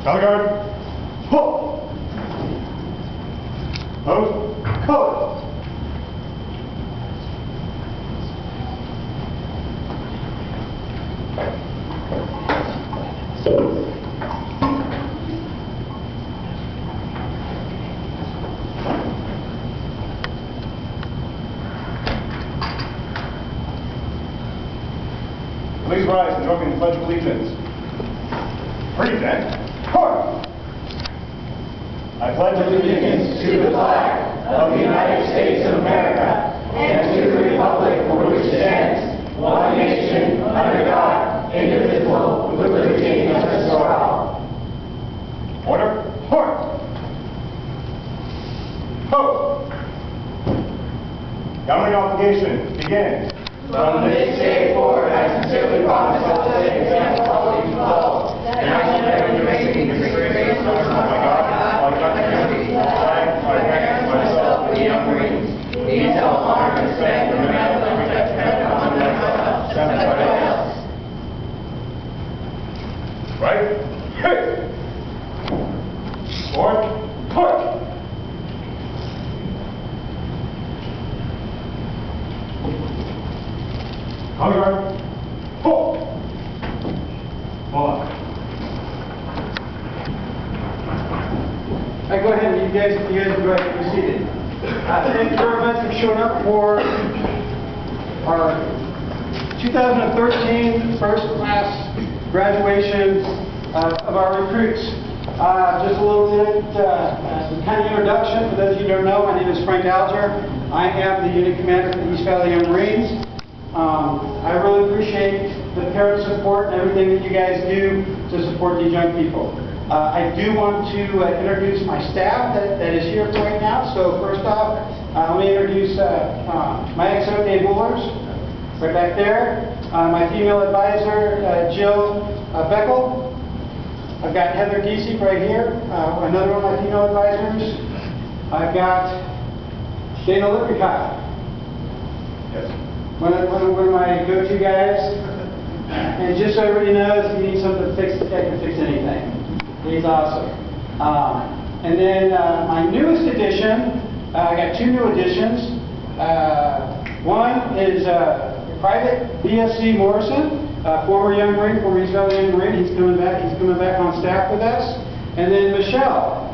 Color guard. Pull. Pose. Color. Please rise and join me in the Pledge of Allegiance. Present. Court. I pledge allegiance to the flag of the United States of America and to the republic for which it stands, one nation, under God, indivisible, with liberty and justice for all. Order. Court. Pose. Governing obligation. Begin. From this day forward, I sincerely promise to set an example of you all, and I shall never degrade the grace of my God, my country, my parents, myself, and the young Marines. We shall honor, respect, and remember and protect everyone else. Right. Hit. Forward. Court. Color guard. Pull. Hold on. Go ahead, you guys go ahead and be seated. Thank you very much for showing up for our 2013 first class graduation of our recruits. Just a little bit, some kind of introduction. For those of you who don't know, my name is Frank Alger. I am the unit commander for the East Valley Young Marines. I really appreciate the parent support and everything that you guys do to support these young people. I do want to introduce my staff that is here right now. So first off, let me introduce my XO Dave Woolers, right back there. My female advisor, Jill Beckel. I've got Heather Giesek right here, another one of my female advisors. I've got Dana Lippincott. Yes. One of my go-to guys, and just so everybody knows, if you need something fixed, I can fix anything. He's awesome. And then my newest addition, I got two new additions. One is Private BSC Morrison, former Young Marine, former East Valley Young Marine. He's coming back on staff with us. And then Michelle,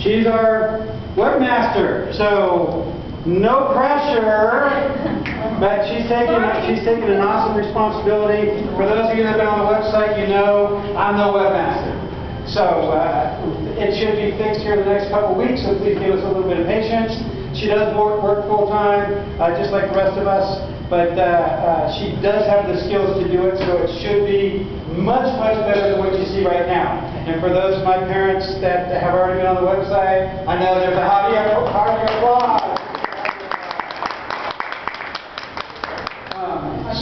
she's our webmaster. So no pressure. But she's taking an awesome responsibility. For those of you that have been on the website, you know I'm the webmaster. So it should be fixed here in the next couple of weeks, so please give us a little bit of patience. She does work full time, just like the rest of us, but she does have the skills to do it, so it should be much better than what you see right now. And for those of my parents that have already been on the website, I know there's a hearty applause.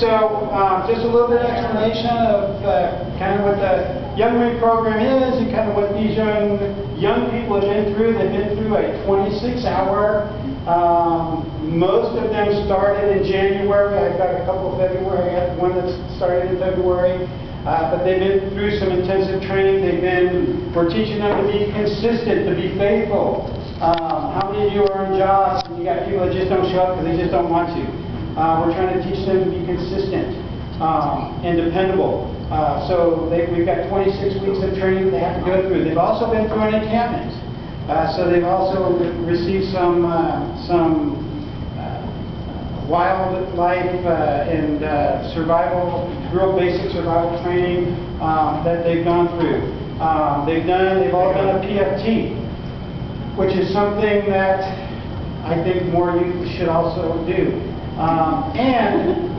So, just a little bit of explanation of kind of what the Young Marine program is and kind of what these young people have been through. They've been through a 26-hour. Most of them started in January. I've got a couple of February. I got one that started in February. But they've been through some intensive training. We're teaching them to be consistent, to be faithful. How many of you are on jobs and you got people that just don't show up because they just don't want to? We're trying to teach them to be consistent and dependable. So we've got 26 weeks of training they have to go through. They've also been through an encampment. So they've also received some wildlife and survival, real basic survival training that they've gone through. They've all done a PFT, which is something that I think more youth should also do. And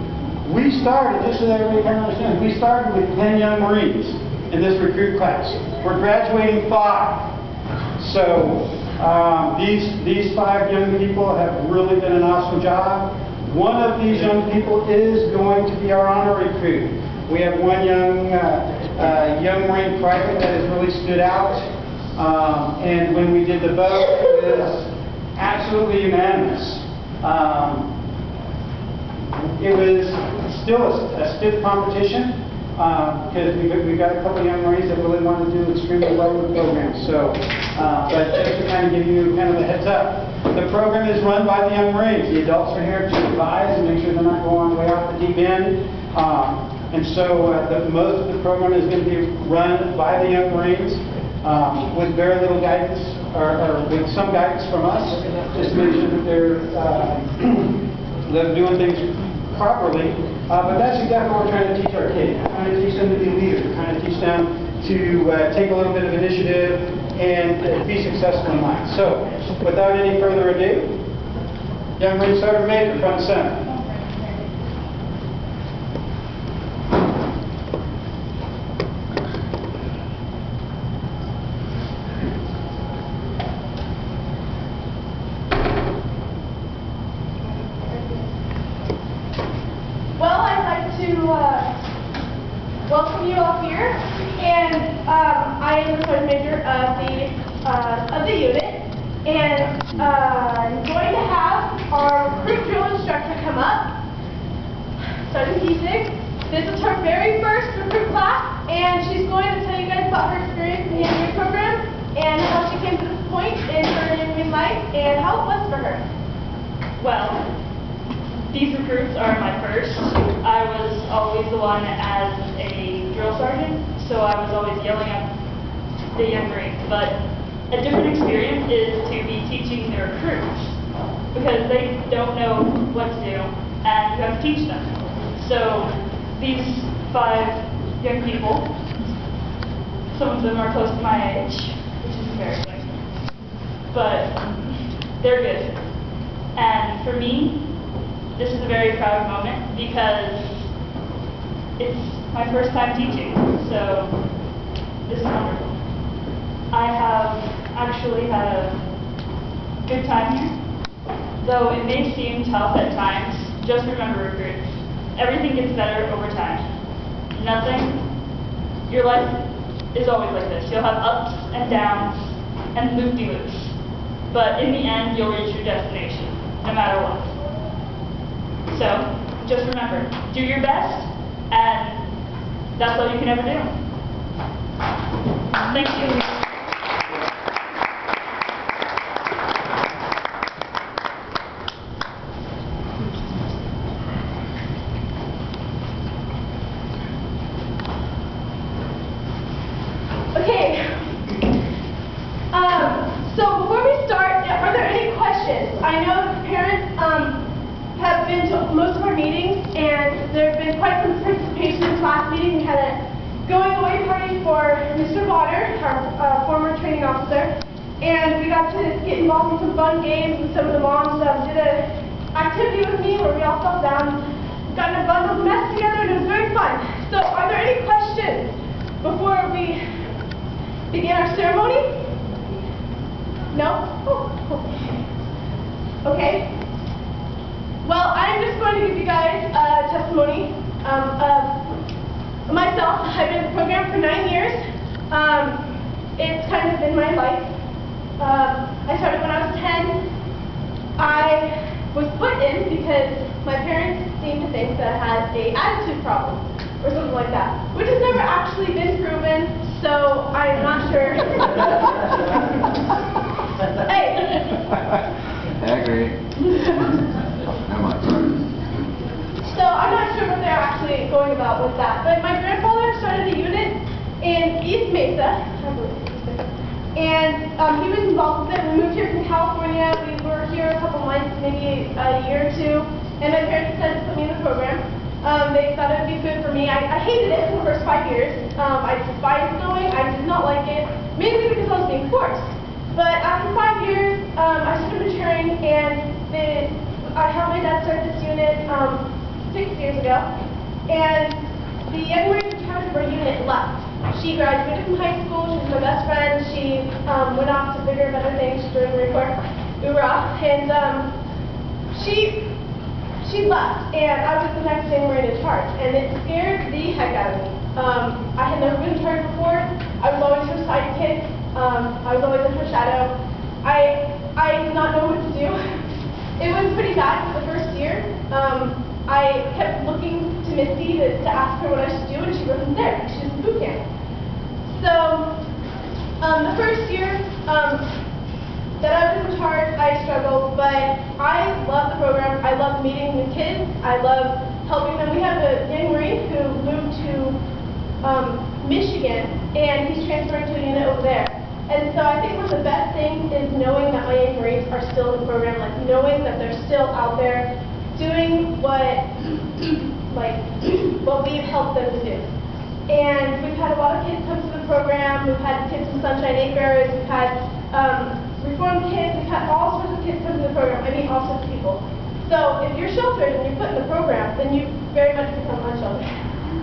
we started, just so that everybody can understand, we started with 10 young Marines in this recruit class. We're graduating 5. So these 5 young people have really done an awesome job. One of these young people is going to be our honor recruit. We have one young Marine private that has really stood out. And when we did the vote, it was absolutely unanimous. It was still a stiff competition. because we've got a couple of young Marines that really want to do extremely well with the program. So, but just to kind of give you kind of a heads up, the program is run by the young Marines. The adults are here to advise and make sure they're not going way off the deep end. And so most of the program is going to be run by the young Marines with very little guidance or with some guidance from us, just to make sure that they're doing things properly. But that's exactly what we're trying to teach our kids. We're trying to teach them to be leaders. We're trying to teach them to take a little bit of initiative and be successful in life. So, without any further ado, Young Marine Sergeant Major, front and center. Welcome you all here, and I am the Sergeant Major of the unit, and I'm going to have our recruit drill instructor come up, Sergeant Kiesig. This is her very first recruit class, and she's going to tell you guys about her experience in the MBA program and how she came to this point in her MBA life and how it was for her. Well, these recruits are my first. I was always the one as a drill sergeant, so I was always yelling at the young Marines. But a different experience is to be teaching the recruits, because they don't know what to do, and you have to teach them. So these 5 young people, some of them are close to my age, which is embarrassing, but they're good. And for me, this is a very proud moment because it's my first time teaching, so this is wonderful. I have actually had a good time here, though it may seem tough at times. Just remember, recruits, everything gets better over time. Your life is always like this. You'll have ups and downs and loop-de-loops, but in the end, you'll reach your destination, no matter what. So, just remember, do your best, and that's all you can ever do. Thank you. Okay. So before we start, are there any questions? I know the parents have been to most of our meetings, and there have been quite some participation in class meeting. We had a going away party for Mr. Bonner, our former training officer, and we got to get involved in some fun games, and some of the moms did an activity with me where we all fell down, got in a bundled mess together, and it was very fun. So are there any questions before we begin our ceremony? No? Oh, okay. Well, I'm just going to give you guys a testimony of myself. I've been in the program for 9 years. It's kind of been my life. I started when I was 10. I was put in because my parents seemed to think that I had an attitude problem or something like that, which has never actually been proven, so I'm not sure. Hey! I agree. So I'm not sure what they're actually going about with that, but my grandfather started a unit in East Mesa, I believe, and he was involved with it. We moved here from California. We were here a couple months, maybe a year or 2, and my parents decided to put me in the program. They thought it would be good for me. I hated it for the first 5 years. I despised going. I did not like it, mainly because I was being forced. But after 5 years, I started maturing, and I helped my dad start this unit 6 years ago. And the young Marine in charge of our unit left. She graduated from high school. She was my best friend. She went off to bigger, better things. She joined the Marine Corps. Hoorah. And she left, and I was the next young Marine in charge. And it scared the heck out of me. I had never been in charge before. I was always her sidekick. I was always in her shadow. I did not know what to do. It was pretty bad the first year. I kept looking to to Misty to ask her what I should do, and she wasn't there because she was in boot camp. So the first year that I was in charge, I struggled, but I love the program. I love meeting new kids. I love helping them. We have a young Marine who moved to Michigan, and he's transferring to a unit over there. And so I think one of the best things is knowing that my young Marines are still in the program, like knowing that they're still out there doing what we've helped them to do. And we've had a lot of kids come to the program. We've had kids from Sunshine 8 Bearers. We've had reformed kids. We've had all sorts of kids come to the program. I mean, all sorts of people. So if you're sheltered and you're put in the program, then you very much become unsheltered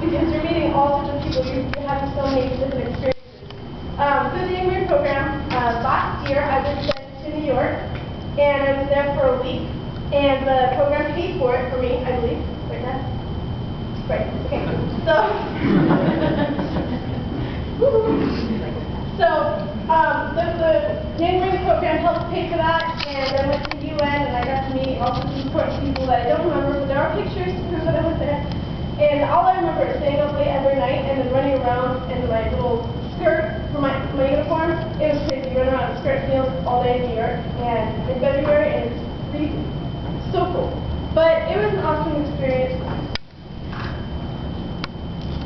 because you're meeting all sorts of people. You're having so many different experiences. Through the Young Marine program, last year I was sent to New York, and I was there for a week, and the program paid for it for me, I believe. Right, Dad? Right, okay. So, the Young Marine program helped pay for that, and I went to the UN, and I got to meet all sorts of important people that I don't remember, but there are pictures to prove that I was there. And all I remember is staying up late every night and then running around in my little skirt for my uniform. It was crazy. Running around in skirt heels all day in New York and in February, and it's freezing. So cool. But it was an awesome experience.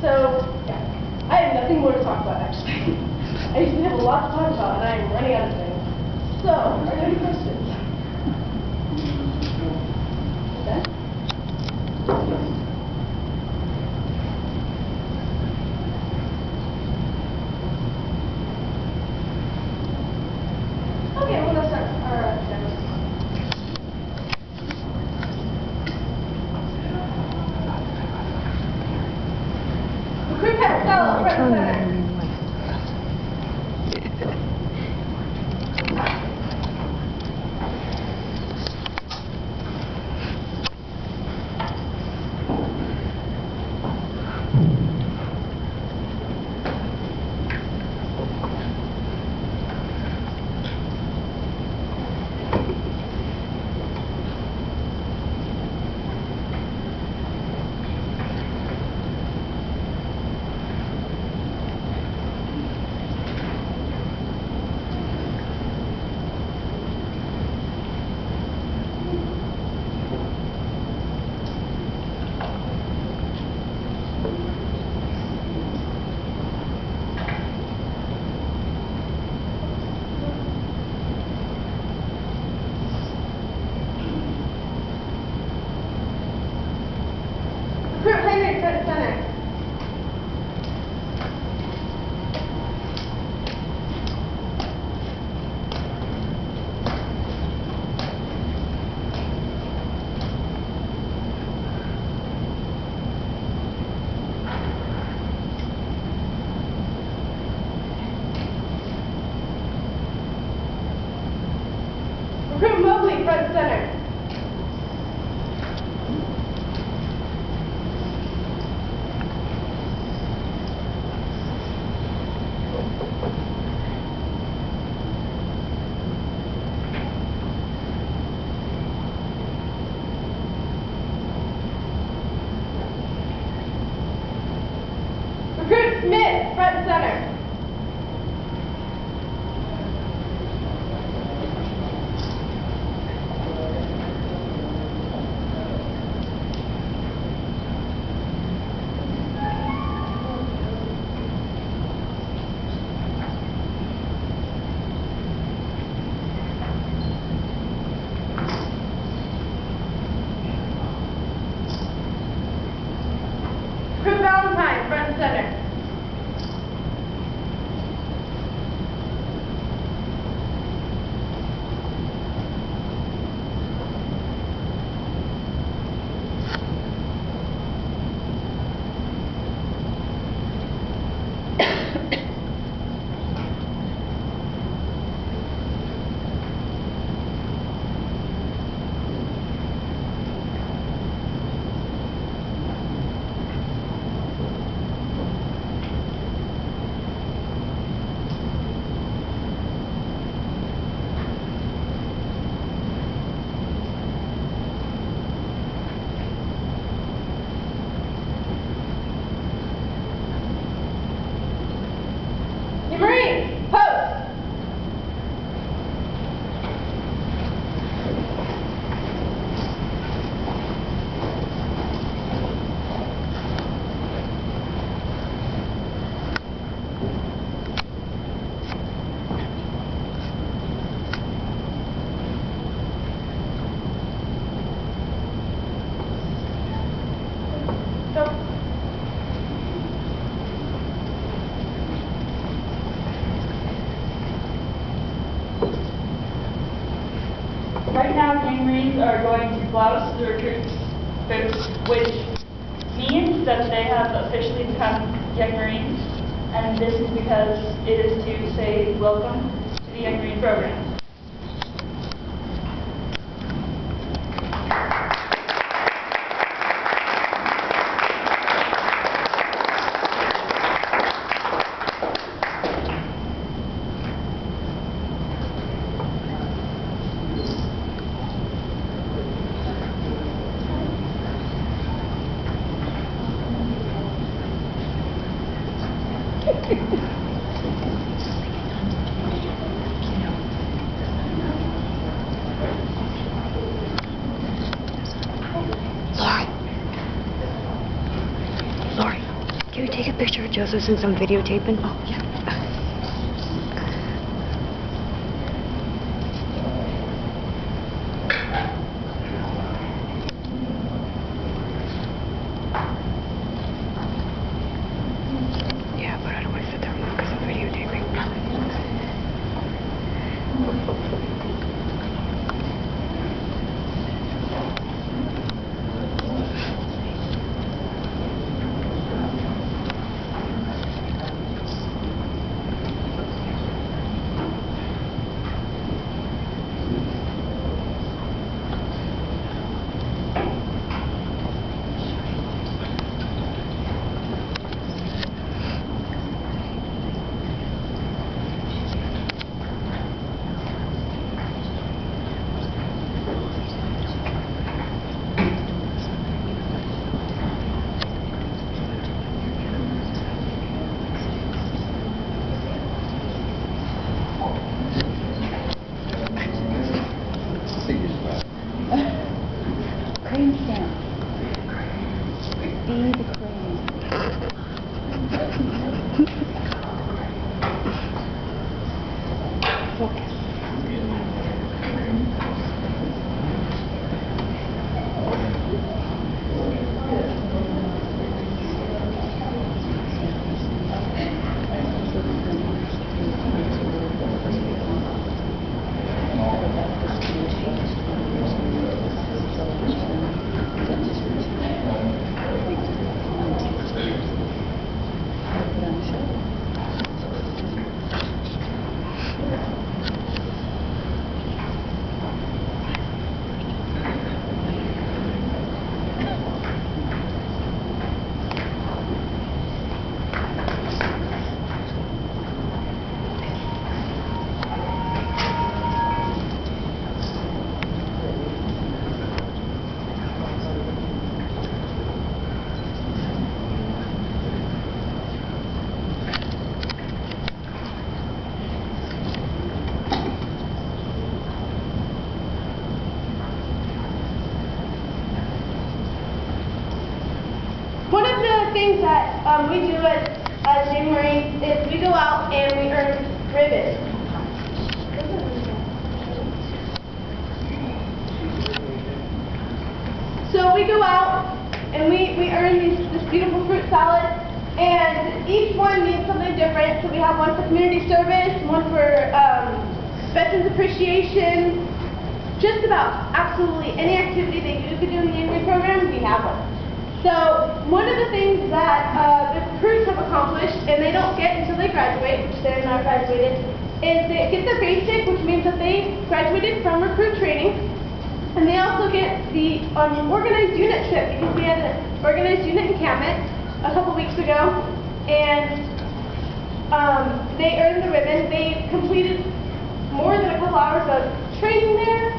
So, yeah. I have nothing more to talk about, actually. I usually have a lot to talk about, and I am running out of things. So, are there any questions? Ben? Okay, well, let's start our demo. Recruit Pet Stella, front and center. Recruit Henry, front and center. Recruit Mobley, front and center. Recruit Smith, front and center. Recruit Valentine, front and center. allows the recruits boots, which means that they have officially become Young Marines, and this is because it is to say welcome to the Young Marine program. Lori, can you take a picture of Joseph since I'm videotaping? Oh, yeah. Yeah, but I don't want to sit there because I'm videotaping. Crane stamp. Be the crane. Focus. One of the things that we do as Young Marines is we go out and we earn ribbons. So we go out and we earn this beautiful fruit salad, and each one means something different. So we have one for community service, one for veterans appreciation, just about absolutely any activity that you could do in the Young Marine program, we have one. So one of the things that the recruits have accomplished, and they don't get until they graduate, which they're not graduated, is they get the basic, which means that they graduated from recruit training, and they also get the organized unit trip, because we had an organized unit in Camet a couple weeks ago, and they earned the ribbon. They completed more than a couple hours of training there,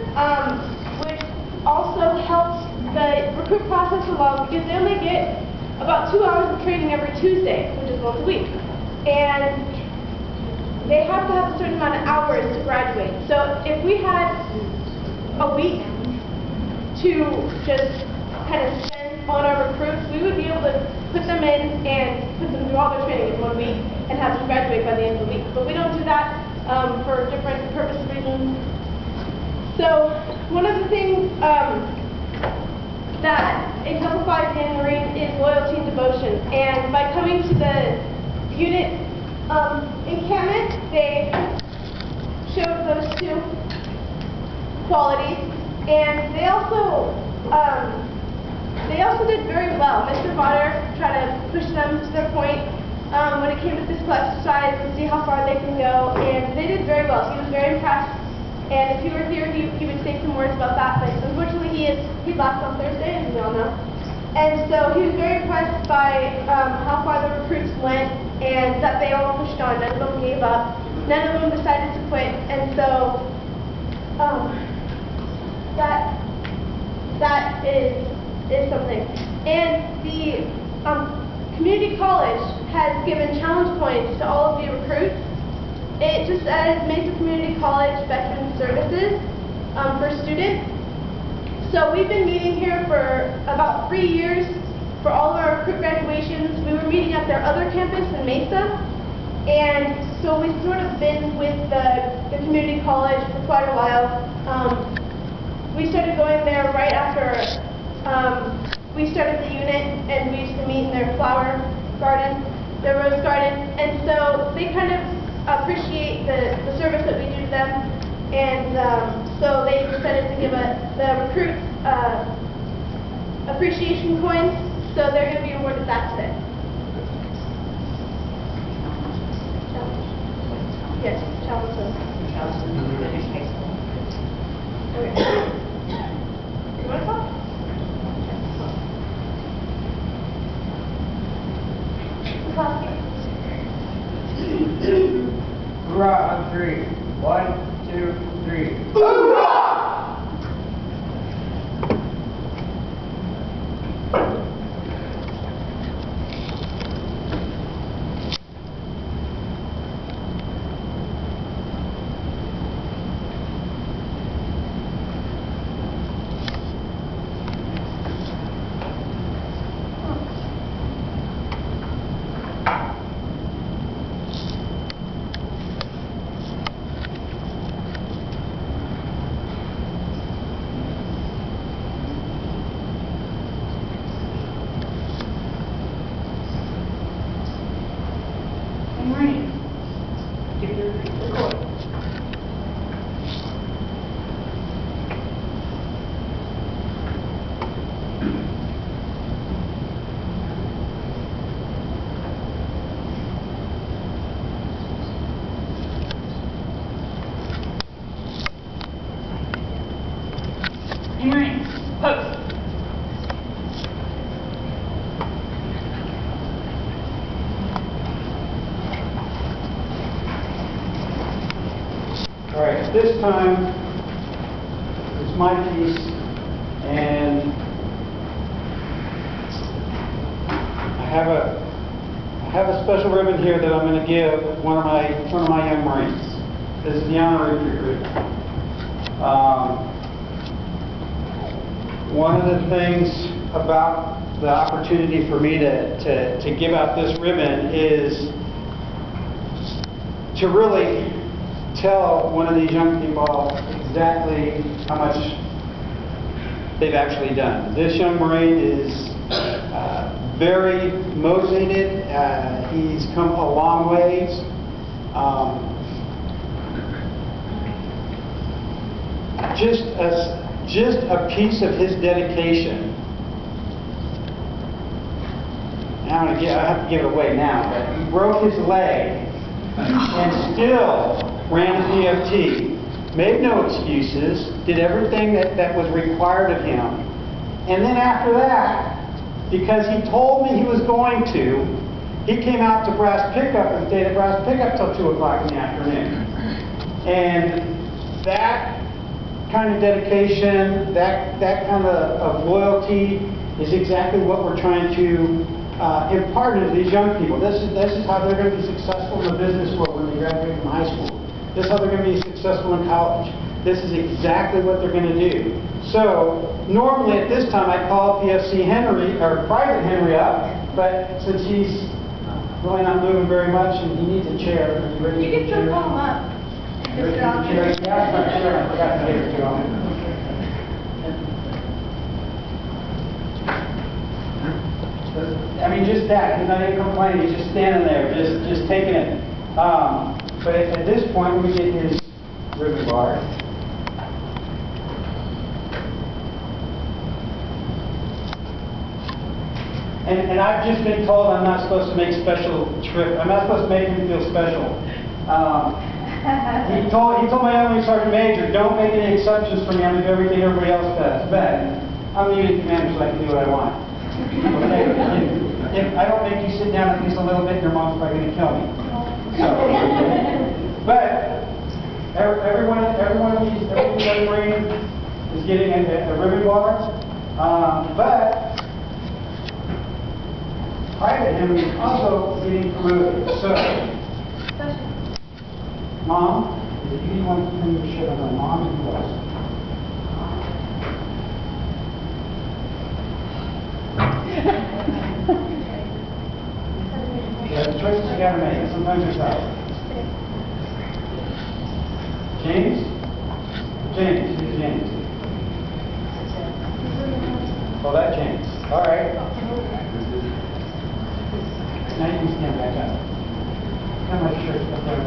which also helps the recruit process along, because they only get about 2 hours of training every Tuesday, which is once a week. And they have to have a certain amount of hours to graduate. So if we had a week to just kind of spend on our recruits, we would be able to put them in and put them through all their training in 1 week and have them graduate by the end of the week. But we don't do that for different purpose reasons. So one of the things that exemplifies the Young Marine is loyalty and devotion. And by coming to the unit encampment, they showed those two qualities. And they also also did very well. Mr. Potter tried to push them to their point when it came to physical exercise and see how far they can go, and they did very well. He was very impressed, and if he were here, he would say some words about that, but unfortunately he left on Thursday, as we all know. And so he was very impressed by how far the recruits went, and that they all pushed on. None of them gave up. None of them decided to quit, and so that is something. And the community college has given challenge points to all of the recruits. It just says Mesa Community College Veteran Services for students. So we've been meeting here for about 3 years for all of our recruit graduations. We were meeting at their other campus in Mesa. And so we've sort of been with the community college for quite a while. We started going there right after we started the unit, and we used to meet in their flower garden, their rose garden. And so they kind of appreciate the service that we do to them. And so they decided to give the recruits appreciation coins. So they're going to be awarded that today. Yes, challenge them. Okay. You want to talk? Hoorah on three. 1, 2, 3. Hoorah! Marine. Give your record. Hey, Marines, post. All right, at this time, it's my piece, and I have a special ribbon here that I'm going to give one of my young Marines. This is the honorary recruit. One of the things about the opportunity for me to give out this ribbon is to really tell one of these young people exactly how much they've actually done. This young Marine is very motivated. He's come a long ways. Just a piece of his dedication. I have to give it away now, but he broke his leg and still ran his EFT, made no excuses, did everything that was required of him. And then after that, because he told me he was going to, he came out to brass pickup and stayed at brass pickup till 2 o'clock in the afternoon. And that kind of dedication, that kind of loyalty is exactly what we're trying to impart into these young people. This is how they're going to be successful in the business world when they graduate from high school. This is how they're going to be successful in college. This is exactly what they're going to do. So normally at this time I call PFC Henry, or Private Henry up, but since he's really not moving very much and he needs a chair. You can still call him up. Mr. Alvin. Yeah, my chair. I forgot to give it to him. I mean, just that. He's not even complaining. He's just standing there, just taking it. But at this point, we get his ribbon bar. And I've just been told I'm not supposed to make special trip. I'm not supposed to make him feel special. He told my young sergeant major, don't make any exceptions for me. I'm going to do everything everybody else does. But I'm the unit commander, so I can do what I want. Okay? If I don't make you sit down at least a little bit, your mom's probably going to kill me. So, but every Marine is getting a ribbon bar. But Private Henry is also getting promoted. So, Mom, if you didn't want to keep your shit on my mom, and who else? Yeah, the choices you gotta make. Sometimes they're tough. James? James. Who's James? Oh, that James. All right. Now you can stand back up. Kind of like church up there.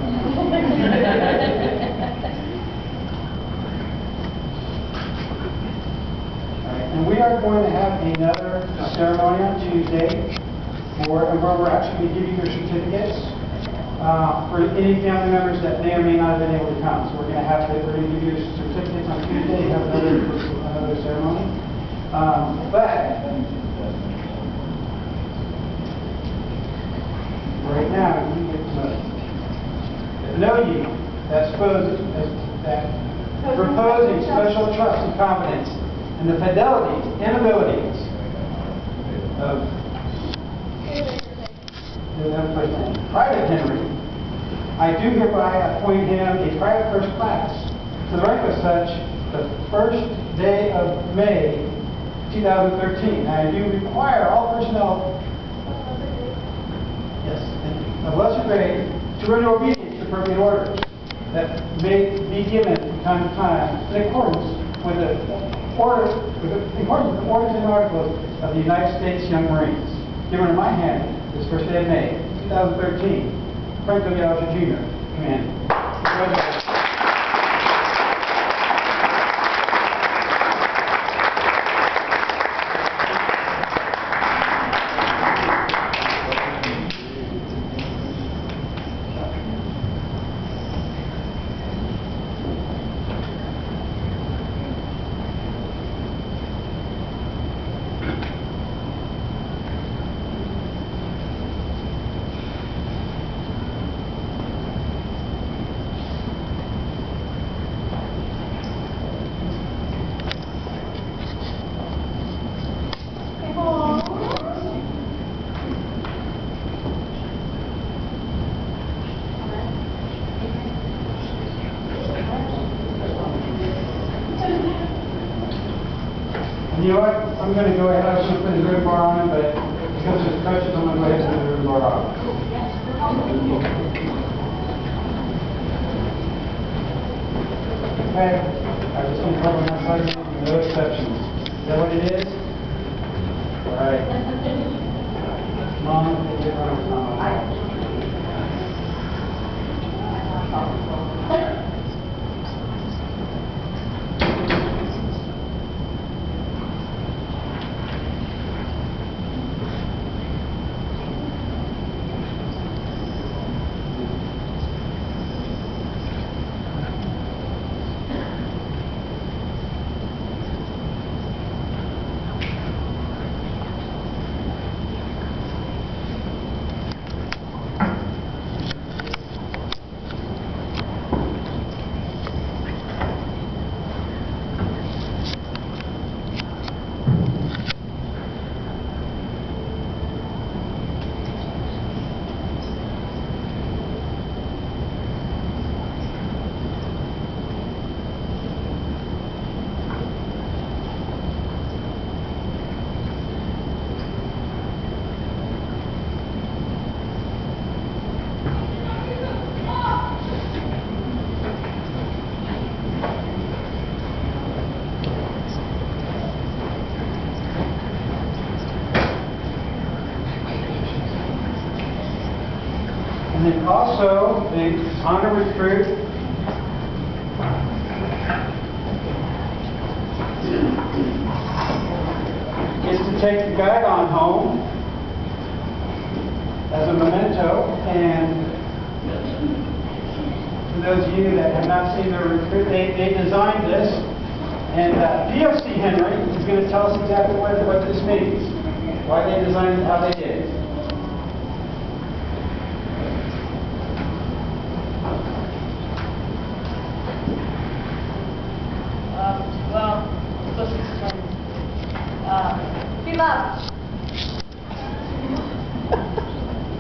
All right, and we are going to have another ceremony on Tuesday where we're actually going to give you your certificates for any family members that may or may not have been able to come. So we're going to give you your certificates on Tuesday. Have another ceremony. But right now, you get to know you that proposing special trust and confidence in the fidelities and abilities of Private Henry. I do hereby appoint him a private first class to the rank of such the first day of May 2013. And I do require all personnel of lesser grade to render obedience to appropriate orders that may be given from time to time in accordance with the orders and articles of the United States Young Marines. Given in my hand this first day of May 2013, Frank W. Jr., Commanding. Congratulations. You know what? I'm going to go ahead. I was going to put the ribbon bar on him, but because there's crutches, I'm going to go ahead and put the ribbon bar on. Okay. I'm just going to cover my side, no exceptions. Is that what it is? All right. Mom, get on. And then also, the honor recruit is to take the guidon home as a memento. And for those of you that have not seen their recruit, they designed this. And PFC Henry is going to tell us exactly what this means, why they designed it how they did. Well, supposed to explain. Be loud.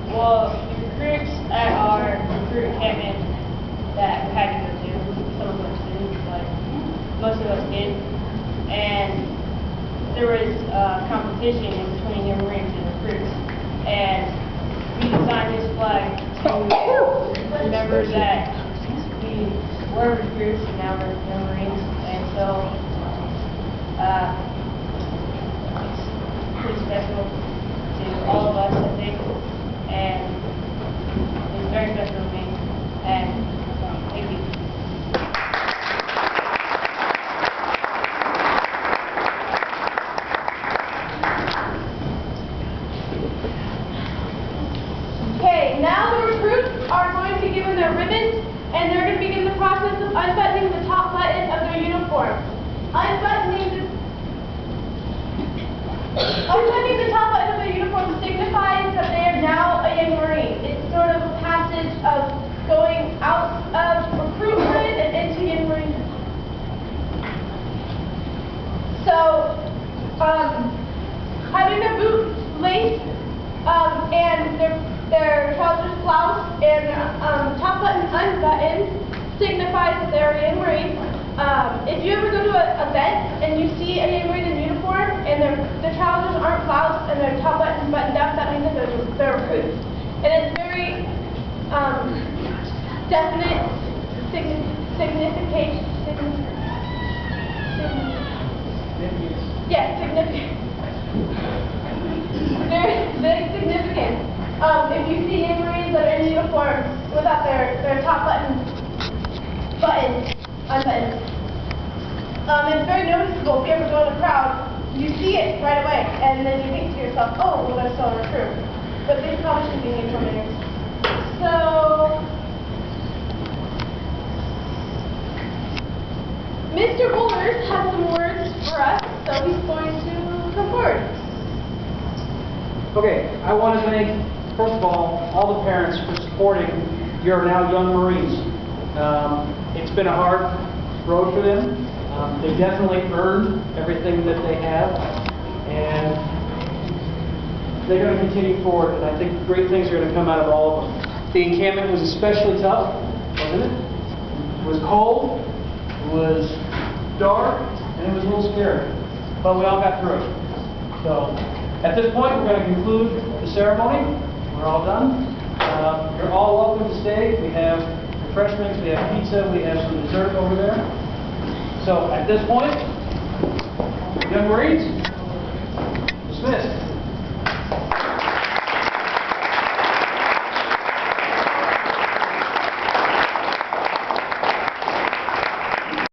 Well, the recruits at our recruit encampment that we had to go to, some of us did, but most of us did. And there was competition in between young Marines and recruits. And we designed this flag to remember that we were recruits and now we're young Marines. And so it's pretty special to all of us, I think. And it's very special to me. And thank you. Okay, now the recruits are going to be given their ribbons, and they're going to begin the process of unbuttoning the top button of their uniform. Unbuttoning the top button of their uniform signifies that they are now a young Marine. It's sort of a passage of going out of recruitment and into young Marine. So, having their boots laced and their trousers bloused and top button unbuttoned signifies that they're a young Marine. If you ever go to an event and you see a young Marine in uniform and the trousers aren't bloused and their top button's buttoned up, that means that they're recruits. And it's very definite significant. Yes, significant. Very significant. If you see young Marines that are in uniform without their top button unbuttoned. It's very noticeable. If you ever go in a crowd, you see it right away, and then you think to yourself, oh, well, they're still a recruit. But they probably should be uniformers. So, Mr. Bullers has some words for us, so he's going to come forward. Okay, I want to thank, first of all the parents for supporting your now young Marines. It's been a hard road for them. They definitely earned everything that they have, and they're going to continue forward, and I think great things are going to come out of all of them. The encampment was especially tough, wasn't it? It was cold, it was dark, and it was a little scary, but we all got through it. So, at this point, we're going to conclude the ceremony. We're all done. You're all welcome to stay. We have refreshments, we have pizza, we have some dessert over there. So, at this point, young Marines, dismissed.